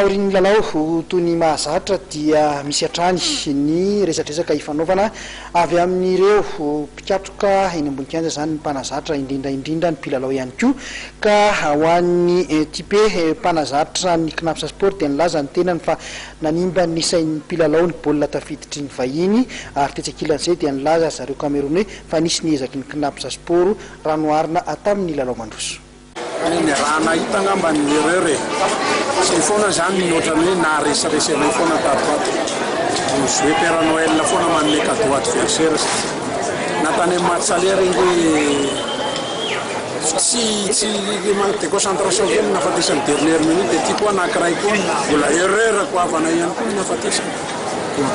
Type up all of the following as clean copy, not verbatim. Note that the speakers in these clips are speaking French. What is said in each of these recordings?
Auriny lalao toy ny mahazatra dia misy hatrany ny resadresaka ifanaovana avy amin'ireo mpikatroka eny ambony kianja zany ny mpanazatra indrindra ny mpilalao ihany koa ka ho an'ny type mpanazatra ny Knapsa Sport dia nilaza ny tenany fa nanimba ny sain'ny mpilalao ny baolina tafiditry ny vahiny ary tetsakilan'izay dia nilaza zareo Camerounais fa nisy niezaky ny Knapsa Sport ranoarina atamin'ny lalao mandroso. Ny raha nahita ngamba ny erreur sy foana zany ohatrany hoe naharesaresena foana tatoato jouer Père Noël foana manome cadeau adversaire natany match aller regny tsy manque de concentration kely nafatesany dernière minute ty koa anankiray koa mbola erreur koa avana ihany koa nafatesany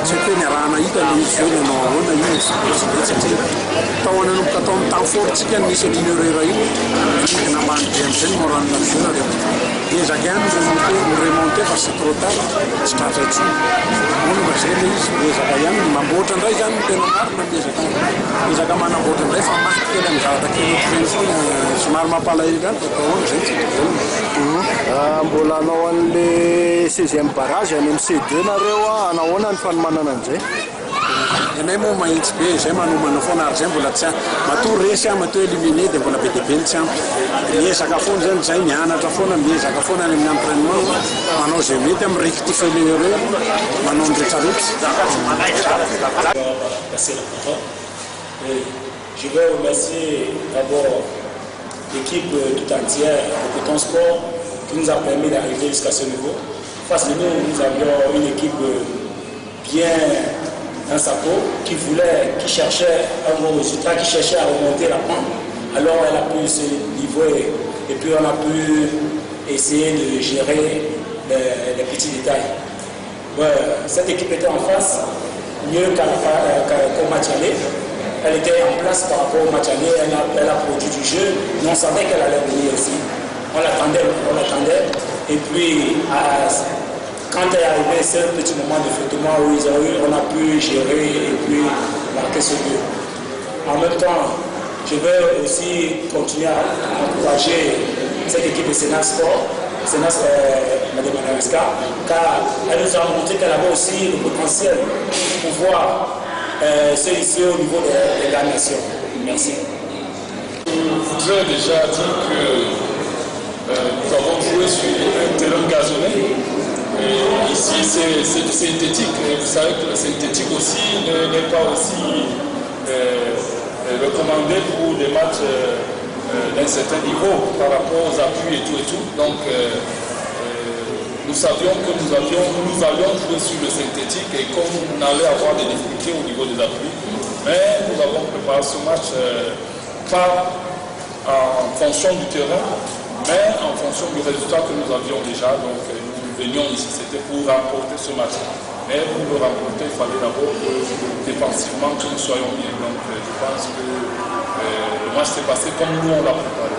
tsy hoe ny raha nahita le izy zay nanao ahoana io satria tao nanomboka atao amin'ny temps fort tsika nisy an'iny erreur io namany be am'izay morano laviona ezaka ihany remonter fa c'est trop tard tsy tratra intsony mono mba zay le izy ezaka ihany mamboatra indray zany no tena marina ezaka manamboatra indray fa maty kely amin'ny zavatra kely ohatr'izay foana somary mampalahelo ihany fa ahoana zay tsy mbola anao an'le 16e barrage any amin'ny C2 nareo anahoana ny fanomanana an'izay enay moa mahitsy be zay manomana foana ary zay mbola tsy matoa resy matoa éliminé dia mbola be dia be ny tsy ampy miezaka foana zany zay mianatra foana miezaka foana any amin'ny entraînement manao zay mety amin'ny rectifier le erreur manao ny rehetrarehetra. Je veux remercier d'abord l'équipe tout entière de Coton Sport qui nous a permis d'arriver jusqu'à ce niveau. Face à nous, nous avions une équipe bien dans sa peau, qui cherchait un bon résultat, qui cherchait à remonter la pente. Alors elle a pu se livrer et puis on a pu essayer de gérer les petits détails. Ouais, cette équipe était en face, mieux qu'au match aller. Elle était en place par rapport au match aller, elle a produit du jeu, mais on savait qu'elle allait venir ici. On l'attendait. Et puis, quand est arrivé ce petit moment de flottement où on a pu gérer et puis marquer ce but. En même temps, je veux aussi continuer à encourager cette équipe de Sénat Sport, Mme Madagascar, car elle nous a montré qu'elle avait aussi le potentiel pour pouvoir se hisser au niveau des nations. Merci. Je voudrais déjà dire que nous avons joué sur un terrain gazonné. Et ici, c'est du synthétique. Vous savez que le synthétique aussi n'est pas aussi recommandé pour des matchs d'un certain niveau par rapport aux appuis et tout. Donc, nous savions que nous allions jouer sur le synthétique et qu'on allait avoir des difficultés au niveau des appuis. Mais nous avons préparé ce match pas en fonction du terrain, mais en fonction du résultat que nous avions déjà. Donc, nous venions ici, c'était pour remporter ce match. Mais pour le remporter, il fallait d'abord défensivement que nous soyons bien. Donc, je pense que le match s'est passé comme nous on l'a préparé.